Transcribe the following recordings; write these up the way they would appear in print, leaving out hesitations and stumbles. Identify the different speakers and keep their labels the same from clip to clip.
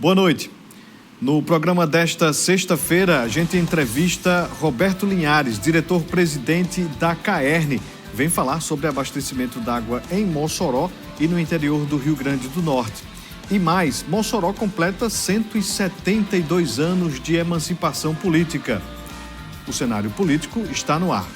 Speaker 1: Boa noite. No programa desta sexta-feira, a gente entrevista Roberto Linhares, diretor-presidente da CAERN. Vem falar sobre abastecimento d'água em Mossoró e no interior do Rio Grande do Norte. E mais, Mossoró completa 172 anos de emancipação política. O cenário político está no ar.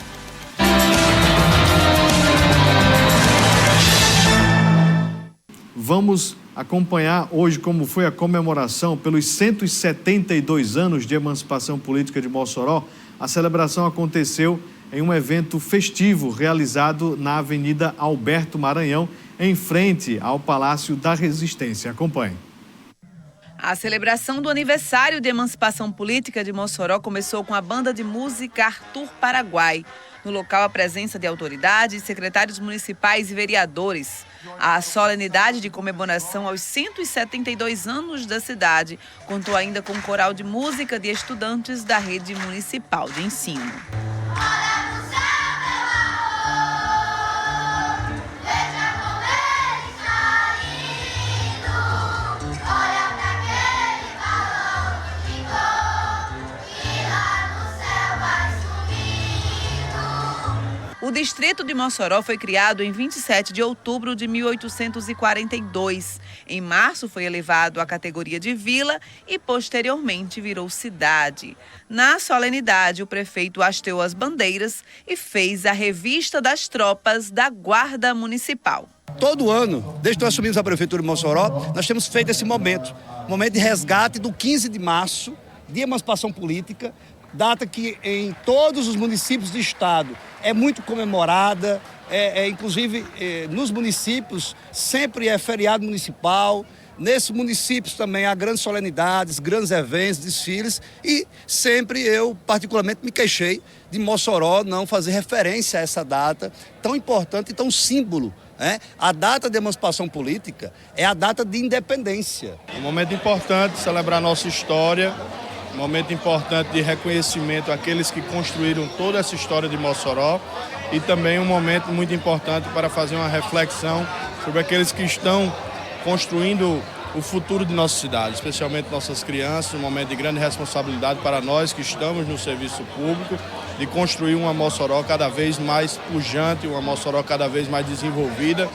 Speaker 1: Vamos acompanhar hoje como foi a comemoração pelos 172 anos de emancipação política de Mossoró. A celebração aconteceu em um evento festivo realizado na Avenida Alberto Maranhão, em frente ao Palácio da Resistência. Acompanhe.
Speaker 2: A celebração do aniversário de emancipação política de Mossoró começou com a banda de música Arthur Paraguai. No local, a presença de autoridades, secretários municipais e vereadores. A solenidade de comemoração aos 172 anos da cidade contou ainda com um coral de música de estudantes da rede municipal de ensino. O distrito de Mossoró foi criado em 27 de outubro de 1842. Em março foi elevado à categoria de vila e posteriormente virou cidade. Na solenidade, o prefeito hasteou as bandeiras e fez a revista das tropas da Guarda Municipal.
Speaker 3: Todo ano, desde que nós assumimos a Prefeitura de Mossoró, nós temos feito esse momento de resgate do 15 de março, de emancipação política, data que em todos os municípios do estado é muito comemorada, inclusive nos municípios sempre é feriado municipal. Nesses municípios também há grandes solenidades, grandes eventos, desfiles e sempre eu particularmente me queixei de Mossoró não fazer referência a essa data tão importante e tão símbolo. A data de emancipação política é a data de independência.
Speaker 4: É um momento importante celebrar nossa história, um momento importante de reconhecimento àqueles que construíram toda essa história de Mossoró e também um momento muito importante para fazer uma reflexão sobre aqueles que estão construindo o futuro de nossa cidade, especialmente nossas crianças, um momento de grande responsabilidade para nós que estamos no serviço público, de construir uma Mossoró cada vez mais pujante, uma Mossoró cada vez mais desenvolvida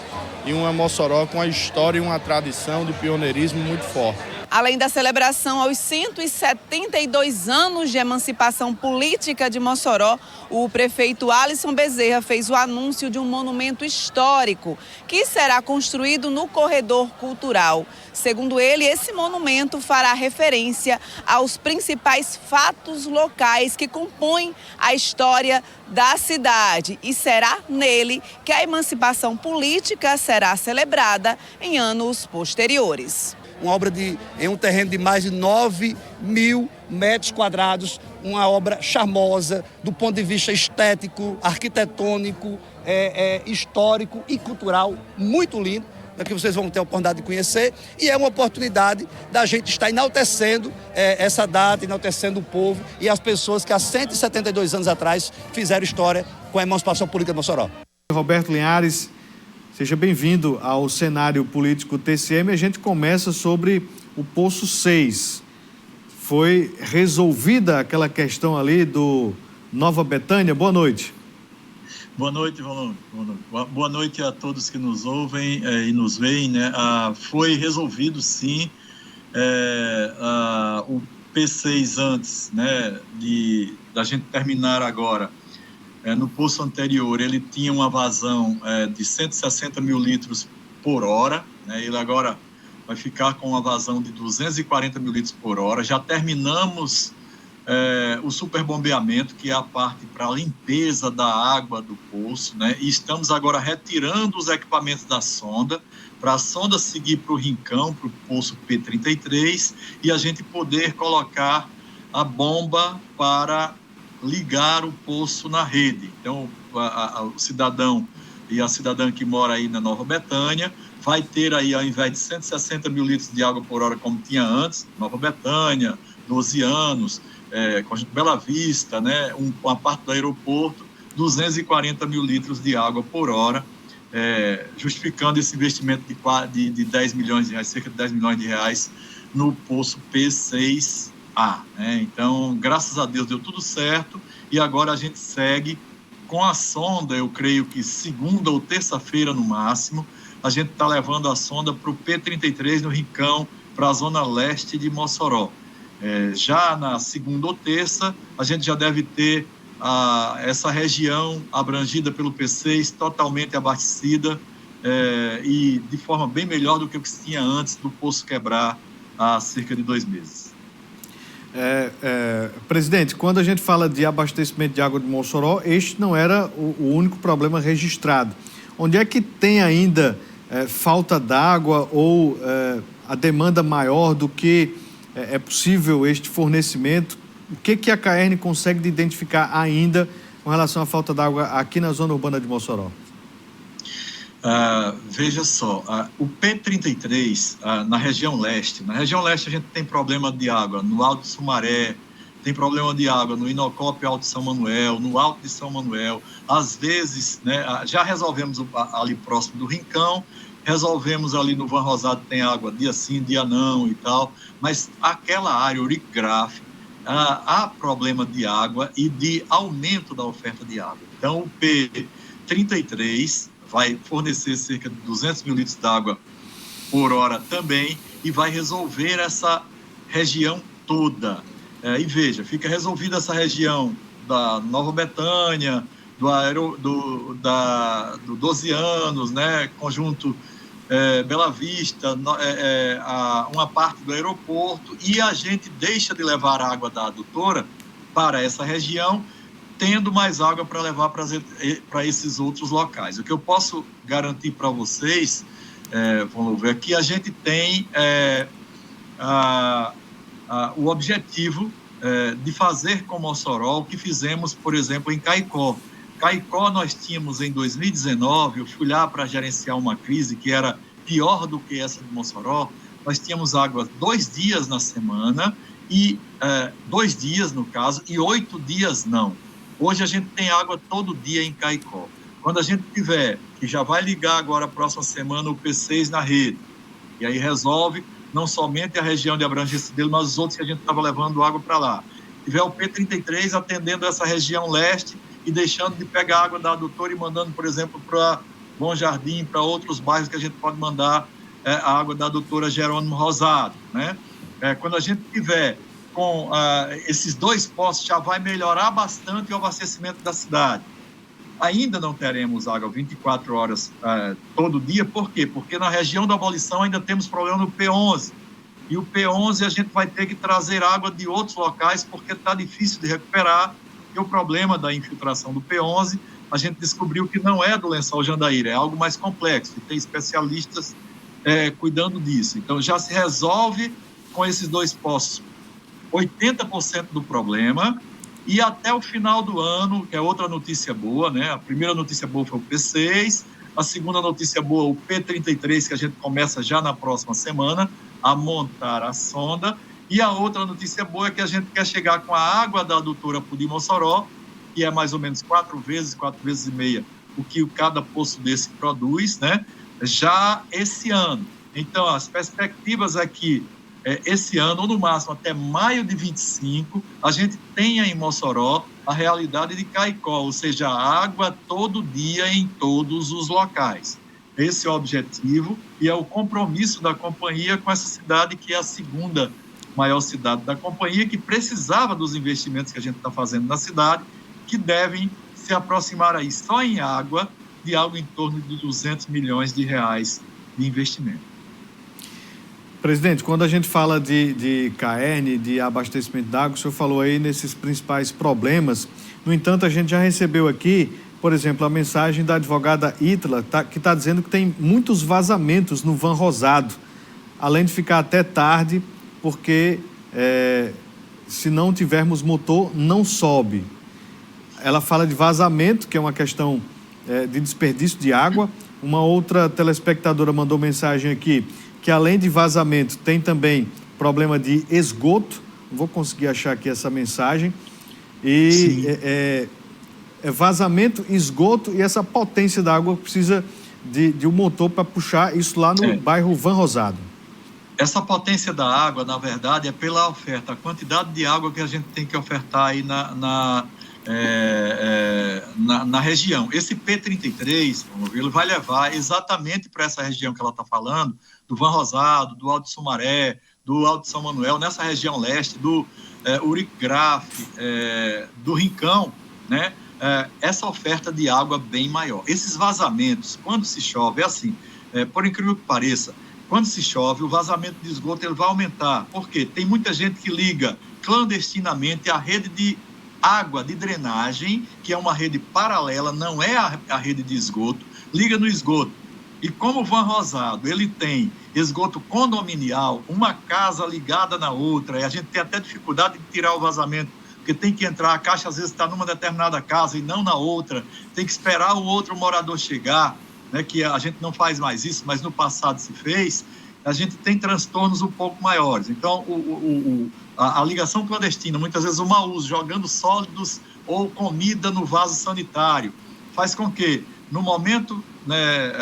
Speaker 4: e uma Mossoró com a história e uma tradição de pioneirismo muito forte.
Speaker 2: Além da celebração aos 172 anos de emancipação política de Mossoró, o prefeito Alisson Bezerra fez o anúncio de um monumento histórico que será construído no corredor cultural. Segundo ele, esse monumento fará referência aos principais fatos locais que compõem a história da cidade e será nele que a emancipação política será celebrada em anos posteriores.
Speaker 3: Uma obra em um terreno de mais de 9.000 metros quadrados, uma obra charmosa do ponto de vista estético, arquitetônico, histórico e cultural, muito lindo, que vocês vão ter a oportunidade de conhecer, e é uma oportunidade da gente estar enaltecendo essa data, enaltecendo o povo e as pessoas que há 172 anos atrás fizeram história com a emancipação política de Mossoró.
Speaker 1: Roberto Linhares, seja bem-vindo ao cenário político TCM. A gente começa sobre o Poço 6. Foi resolvida aquela questão ali do Nova Betânia. Boa noite.
Speaker 5: Boa noite, Valão. Boa noite a todos que nos ouvem e nos veem. Foi resolvido, sim, o P6 antes da gente terminar agora. No poço anterior, ele tinha uma vazão de 160 mil litros por hora. Ele agora vai ficar com uma vazão de 240 mil litros por hora. Já terminamos o superbombeamento, que é a parte para a limpeza da água do poço. E estamos agora retirando os equipamentos da sonda, para a sonda seguir para o Rincão, para o poço P33, e a gente poder colocar a bomba para ligar o poço na rede. Então, o cidadão e a cidadã que mora aí na Nova Betânia vai ter aí, ao invés de 160 mil litros de água por hora, como tinha antes, Nova Betânia, 12 anos, Conjunto Bela Vista, uma parte do aeroporto, 240 mil litros de água por hora, justificando esse investimento de 10 milhões de reais, cerca de 10 milhões de reais no poço P6A, né? Então, graças a Deus deu tudo certo e agora a gente segue com a sonda, eu creio que segunda ou terça-feira no máximo, a gente está levando a sonda para o P33 no Rincão, para a zona leste de Mossoró. Já na segunda ou terça, a gente já deve ter essa região abrangida pelo P6, totalmente abastecida e de forma bem melhor do que o que se tinha antes do poço quebrar há cerca de 2 meses.
Speaker 1: Presidente, quando a gente fala de abastecimento de água de Mossoró, este não era o único problema registrado. Onde é que tem ainda falta d'água ou a demanda maior do que é possível este fornecimento? O que a CAERN consegue identificar ainda com relação à falta d'água aqui na zona urbana de Mossoró?
Speaker 5: Veja só, o P33 na região leste a gente tem problema de água no Alto Sumaré, tem problema de água no Inocópio Alto São Manuel, no Alto de São Manuel, às vezes, né, já resolvemos ali próximo do Rincão, resolvemos ali no Van Rosado, tem água dia sim, dia não e tal, mas aquela área origráfica, há problema de água e de aumento da oferta de água. Então o P33 vai fornecer cerca de 200 mil litros de água por hora também e vai resolver essa região toda. E veja, fica resolvida essa região da Nova Betânia, do 12 anos, né, conjunto Bela Vista, uma parte do aeroporto, e a gente deixa de levar a água da adutora para essa região, tendo mais água para levar para esses outros locais. O que eu posso garantir para vocês, vamos ver, que a gente tem o objetivo de fazer com Mossoró o que fizemos, por exemplo, em Caicó. Caicó nós tínhamos em 2019, eu fui lá para gerenciar uma crise que era pior do que essa de Mossoró, nós tínhamos água 2 dias na semana, e 2 dias no caso, e 8 dias não. Hoje a gente tem água todo dia em Caicó. Quando a gente tiver, que já vai ligar agora a próxima semana o P6 na rede, e aí resolve não somente a região de abrangência dele, mas os outros que a gente estava levando água para lá. Tiver o P33 atendendo essa região leste e deixando de pegar água da adutora e mandando, por exemplo, para Bom Jardim, para outros bairros que a gente pode mandar a água da adutora Jerônimo Rosado, né? Quando a gente tiver com esses 2 postos, já vai melhorar bastante o abastecimento da cidade. Ainda não teremos água 24 horas todo dia, por quê? Porque na região da Abolição ainda temos problema no P11, e o P11 a gente vai ter que trazer água de outros locais, porque está difícil de recuperar, e o problema da infiltração do P11, a gente descobriu que não é do lençol Jandaíra, é algo mais complexo, e tem especialistas cuidando disso. Então já se resolve com esses 2 postos 80% do problema, e até o final do ano, que é outra notícia boa, né? A primeira notícia boa foi o P6, a segunda notícia boa, o P33, que a gente começa já na próxima semana a montar a sonda, e a outra notícia boa é que a gente quer chegar com a água da adutora Pudim Mossoró, que é mais ou menos 4 vezes e meia o que cada poço desse produz, né? Já esse ano. Então, as perspectivas aqui esse ano, ou no máximo até maio de 25, a gente tenha em Mossoró a realidade de Caicó, ou seja, água todo dia em todos os locais. Esse é o objetivo e é o compromisso da companhia com essa cidade, que é a segunda maior cidade da companhia, que precisava dos investimentos que a gente está fazendo na cidade, que devem se aproximar aí só em água de algo em torno de 200 milhões de reais de investimento.
Speaker 1: Presidente, quando a gente fala de CAERN, de abastecimento d'água, o senhor falou aí nesses principais problemas. No entanto, a gente já recebeu aqui, por exemplo, a mensagem da advogada Ítala, que está dizendo que tem muitos vazamentos no Van Rosado, além de ficar até tarde, porque se não tivermos motor, não sobe. Ela fala de vazamento, que é uma questão de desperdício de água. Uma outra telespectadora mandou mensagem aqui, que além de vazamento, tem também problema de esgoto. Não vou conseguir achar aqui essa mensagem. E vazamento, esgoto e essa potência da água precisa de um motor para puxar isso lá no bairro Van Rosado.
Speaker 5: Essa potência da água, na verdade, é pela oferta, a quantidade de água que a gente tem que ofertar aí na região. Esse P33, ele vai levar exatamente para essa região que ela está falando, do Van Rosado, do Alto de Sumaré, do Alto de São Manuel, nessa região leste, do Urigrafe, do Rincão, né? Essa oferta de água bem maior. Esses vazamentos, quando se chove, é assim, por incrível que pareça, quando se chove, o vazamento de esgoto ele vai aumentar. Por quê? Tem muita gente que liga clandestinamente a rede de água de drenagem, que é uma rede paralela, não é a rede de esgoto, liga no esgoto. E como o Van Rosado, ele tem esgoto condominial, uma casa ligada na outra, e a gente tem até dificuldade de tirar o vazamento, porque tem que entrar, a caixa às vezes está numa determinada casa e não na outra, tem que esperar o outro morador chegar, né, que a gente não faz mais isso, mas no passado se fez, a gente tem transtornos um pouco maiores. Então, a ligação clandestina, muitas vezes o mau uso, jogando sólidos ou comida no vaso sanitário, faz com que, no momento, né,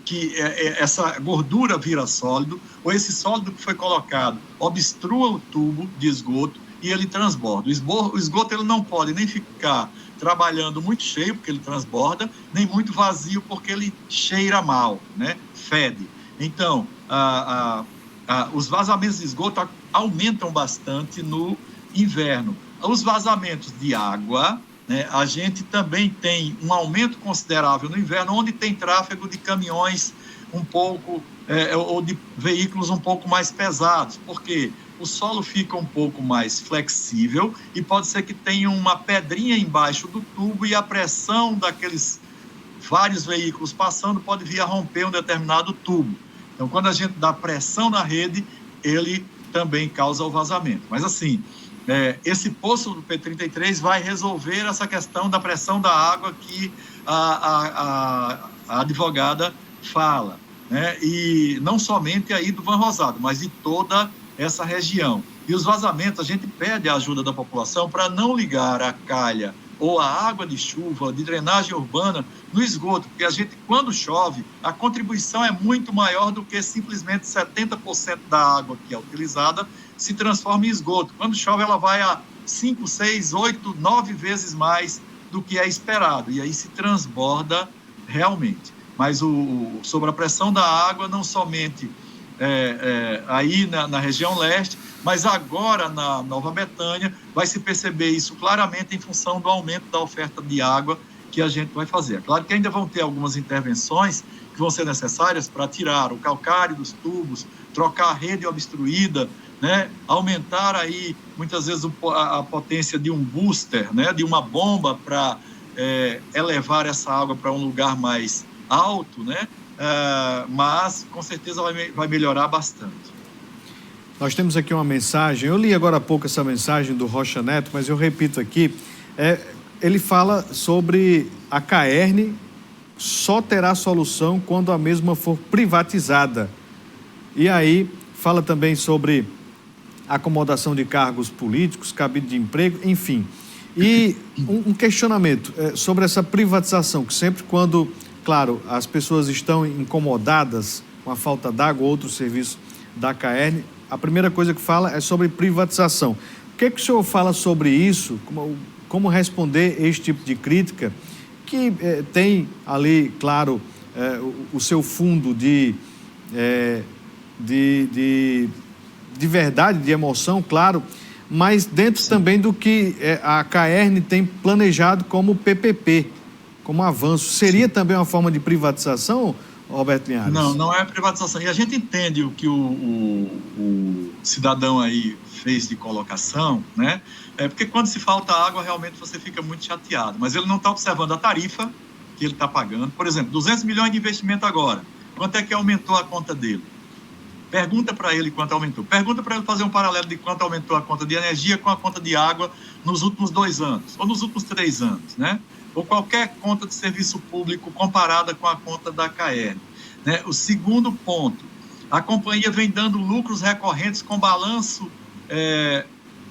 Speaker 5: que essa gordura vira sólido, ou esse sólido que foi colocado obstrua o tubo de esgoto e ele transborda. O esgoto ele não pode nem ficar trabalhando muito cheio, porque ele transborda, nem muito vazio, porque ele cheira mal, né? Fede. Então, os vazamentos de esgoto aumentam bastante no inverno. Os vazamentos de água, né, a gente também tem um aumento considerável no inverno, onde tem tráfego de caminhões um pouco, ou de veículos um pouco mais pesados, porque o solo fica um pouco mais flexível e pode ser que tenha uma pedrinha embaixo do tubo e a pressão daqueles vários veículos passando pode vir a romper um determinado tubo. Então, quando a gente dá pressão na rede, ele também causa o vazamento. Mas, assim, esse poço do P33 vai resolver essa questão da pressão da água que a advogada fala, né? E não somente aí do Van Rosado, mas de toda essa região. E os vazamentos, a gente pede a ajuda da população para não ligar a calha ou a água de chuva, de drenagem urbana, no esgoto, porque a gente, quando chove, a contribuição é muito maior do que simplesmente 70% da água que é utilizada se transforma em esgoto. Quando chove, ela vai a 5, 6, 8, 9 vezes mais do que é esperado, e aí se transborda realmente. Mas sobre a pressão da água, não somente aí na região leste, mas agora na Nova Betânia vai se perceber isso claramente em função do aumento da oferta de água que a gente vai fazer. Claro que ainda vão ter algumas intervenções que vão ser necessárias para tirar o calcário dos tubos, trocar a rede obstruída, né? Aumentar aí muitas vezes a potência de um booster, né? De uma bomba para elevar essa água para um lugar mais alto, né? Mas com certeza vai melhorar bastante.
Speaker 1: Nós temos aqui uma mensagem, eu li agora há pouco essa mensagem do Rocha Neto, mas eu repito aqui, ele fala sobre a CAERN só terá solução quando a mesma for privatizada. E aí fala também sobre acomodação de cargos políticos, cabide de emprego, enfim. E um questionamento sobre essa privatização, que sempre quando, claro, as pessoas estão incomodadas com a falta d'água ou outro serviço da CAERN, a primeira coisa que fala é sobre privatização. O que o senhor fala sobre isso? Como responder este tipo de crítica que tem ali, claro, o seu fundo de verdade, de emoção, claro, mas dentro também do que a CAERN tem planejado como PPP, como avanço. Seria também uma forma de privatização, Roberto Linhares?
Speaker 5: Não é privatização. E a gente entende o que o cidadão aí fez de colocação, né? Porque quando se falta água, realmente você fica muito chateado. Mas ele não está observando a tarifa que ele está pagando. Por exemplo, 200 milhões de investimento agora. Quanto é que aumentou a conta dele? Pergunta para ele quanto aumentou. Pergunta para ele fazer um paralelo de quanto aumentou a conta de energia com a conta de água nos últimos 2 anos, ou nos últimos 3 anos, né? Ou qualquer conta de serviço público comparada com a conta da CAERN, né? O segundo ponto, a companhia vem dando lucros recorrentes com balanço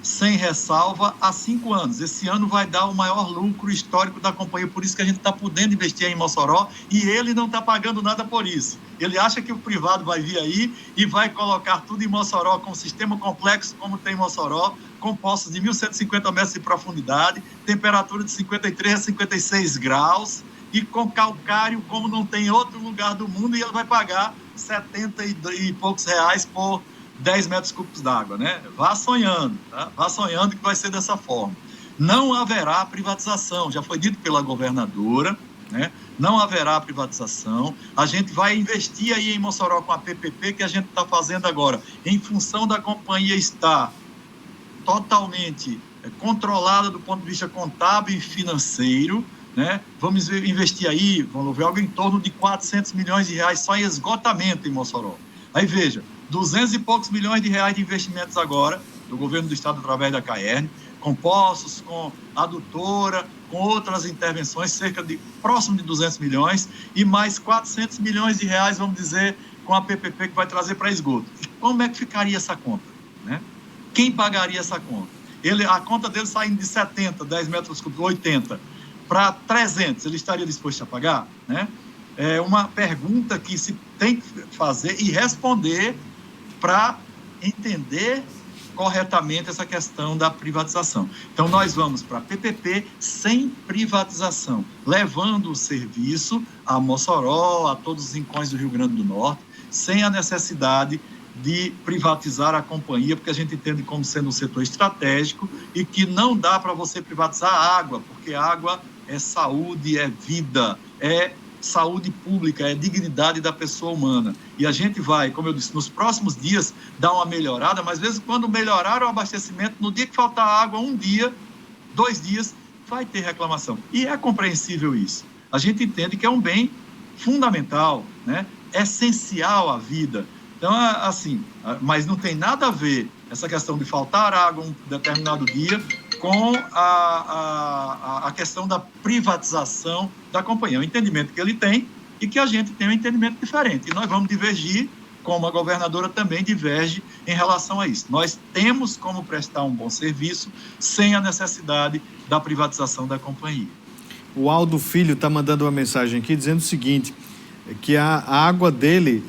Speaker 5: sem ressalva há 5 anos. Esse ano vai dar o maior lucro histórico da companhia, por isso que a gente está podendo investir em Mossoró e ele não está pagando nada por isso. Ele acha que o privado vai vir aí e vai colocar tudo em Mossoró com um sistema complexo como tem em Mossoró, com poços de 1.150 metros de profundidade, temperatura de 53 a 56 graus e com calcário como não tem em outro lugar do mundo, e ele vai pagar 70 e poucos reais por 10 metros cúbicos d'água, né? Vá sonhando, tá? Vá sonhando que vai ser dessa forma. Não haverá privatização, já foi dito pela governadora, né? Não haverá privatização. A gente vai investir aí em Mossoró com a PPP que a gente está fazendo agora, em função da companhia estar totalmente controlada do ponto de vista contábil e financeiro, né? Vamos investir aí, vamos ver algo em torno de 400 milhões de reais só em esgotamento em Mossoró. Aí veja, 200 e poucos milhões de reais de investimentos agora, do governo do estado através da CAERN, com poços, com adutora, com outras intervenções, cerca de próximo de 200 milhões, e mais 400 milhões de reais, vamos dizer, com a PPP que vai trazer para esgoto. E como é que ficaria essa conta, né? Quem pagaria essa conta? A conta dele saindo de 70, 10 metros cúbicos, 80, para 300, ele estaria disposto a pagar, né? É uma pergunta que se tem que fazer e responder para entender corretamente essa questão da privatização. Então, nós vamos para a PPP sem privatização, levando o serviço a Mossoró, a todos os rincões do Rio Grande do Norte, sem a necessidade de privatizar a companhia, porque a gente entende como sendo um setor estratégico e que não dá para você privatizar a água, porque a água é saúde, é vida, é saúde pública, é dignidade da pessoa humana. E a gente vai, como eu disse, nos próximos dias dar uma melhorada, mas às vezes quando melhorar o abastecimento, no dia que faltar água, 1 dia, 2 dias, vai ter reclamação. E é compreensível isso. A gente entende que é um bem fundamental, né? Essencial à vida. Então, assim, mas não tem nada a ver essa questão de faltar água um determinado dia com a questão da privatização da companhia. É um entendimento que ele tem e que a gente tem um entendimento diferente. E nós vamos divergir, como a governadora também diverge em relação a isso. Nós temos como prestar um bom serviço sem a necessidade da privatização da companhia.
Speaker 1: O Aldo Filho está mandando uma mensagem aqui dizendo o seguinte, que a água dele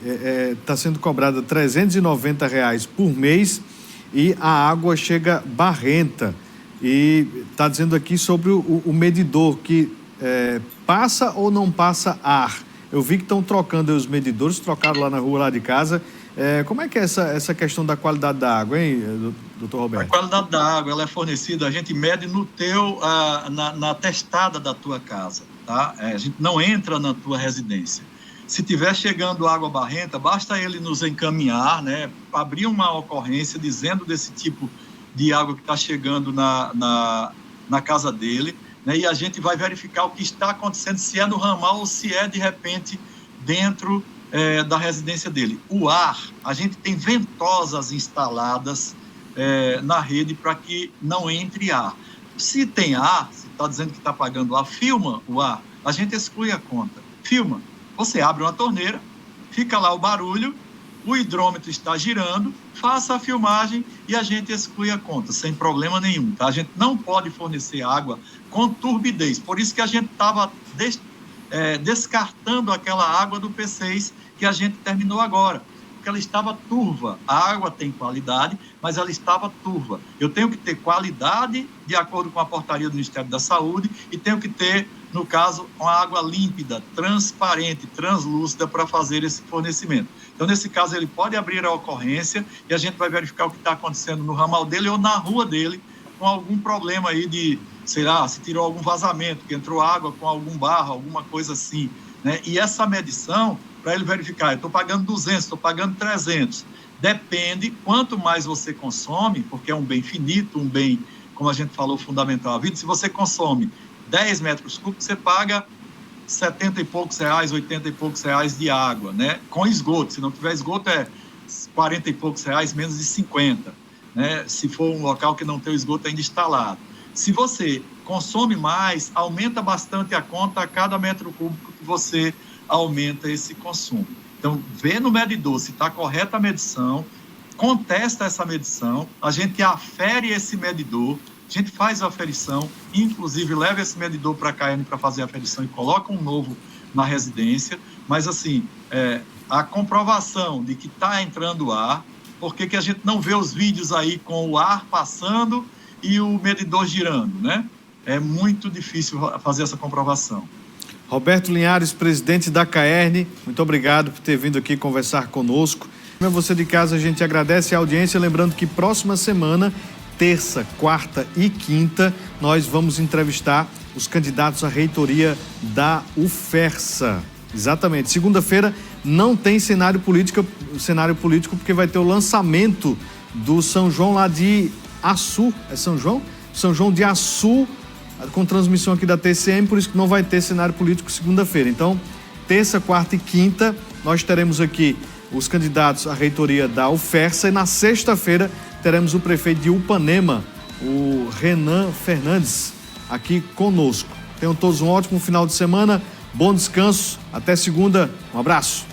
Speaker 1: está sendo cobrada R$ 390 por mês e a água chega barrenta. E está dizendo aqui sobre o medidor, que passa ou não passa ar. Eu vi que estão trocando os medidores, trocaram lá na rua, lá de casa. Como é que é essa questão da qualidade da água, hein, doutor Roberto?
Speaker 5: A qualidade da água, ela é fornecida, a gente mede no na testada da tua casa, tá? A gente não entra na tua residência. Se tiver chegando água barrenta, basta ele nos encaminhar, né? Abrir uma ocorrência dizendo desse tipo de água que está chegando na casa dele, né? E a gente vai verificar o que está acontecendo, se é no ramal ou se é, de repente, dentro da residência dele. O ar, a gente tem ventosas instaladas na rede para que não entre ar. Se tem ar, se está dizendo que está pagando ar, filma o ar, a gente exclui a conta. Filma. Você abre uma torneira, fica lá o barulho, o hidrômetro está girando, faça a filmagem e a gente exclui a conta, sem problema nenhum. Tá? A gente não pode fornecer água com turbidez. Por isso que a gente estava descartando aquela água do P6 que a gente terminou agora, porque ela estava turva. A água tem qualidade, mas ela estava turva. Eu tenho que ter qualidade de acordo com a portaria do Ministério da Saúde e tenho que ter, no caso, uma água límpida, transparente, translúcida para fazer esse fornecimento. Então, nesse caso, ele pode abrir a ocorrência e a gente vai verificar o que está acontecendo no ramal dele ou na rua dele, com algum problema aí de, sei lá, se tirou algum vazamento, que entrou água com algum barro, alguma coisa assim, né? E essa medição, para ele verificar, eu estou pagando 200, estou pagando 300, depende, quanto mais você consome, porque é um bem finito, um bem, como a gente falou, fundamental à vida, se você consome 10 metros cúbicos, você paga 70 e poucos reais, 80 e poucos reais de água, né? Com esgoto. Se não tiver esgoto, é 40 e poucos reais, menos de 50, né? Se for um local que não tem o esgoto ainda instalado. Se você consome mais, aumenta bastante a conta a cada metro cúbico que você aumenta esse consumo. Então, vê no medidor se está correta a medição, contesta essa medição, a gente afere esse medidor, a gente faz a aferição, inclusive leva esse medidor para a CAERN para fazer a aferição e coloca um novo na residência, mas assim, a comprovação de que está entrando ar, por que a gente não vê os vídeos aí com o ar passando e o medidor girando, né? É muito difícil fazer essa comprovação.
Speaker 1: Roberto Linhares, presidente da CAERN, muito obrigado por ter vindo aqui conversar conosco. A você de casa, a gente agradece a audiência, lembrando que próxima semana, terça, quarta e quinta, nós vamos entrevistar os candidatos à reitoria da UFERSA. Exatamente. Segunda-feira não tem cenário político porque vai ter o lançamento do São João lá de Açu. É São João? São João de Açu, com transmissão aqui da TCM, por isso que não vai ter cenário político segunda-feira. Então, terça, quarta e quinta, nós teremos aqui os candidatos à reitoria da UFERSA e na sexta-feira teremos o prefeito de Upanema, o Renan Fernandes, aqui conosco. Tenham todos um ótimo final de semana, bom descanso, até segunda, um abraço.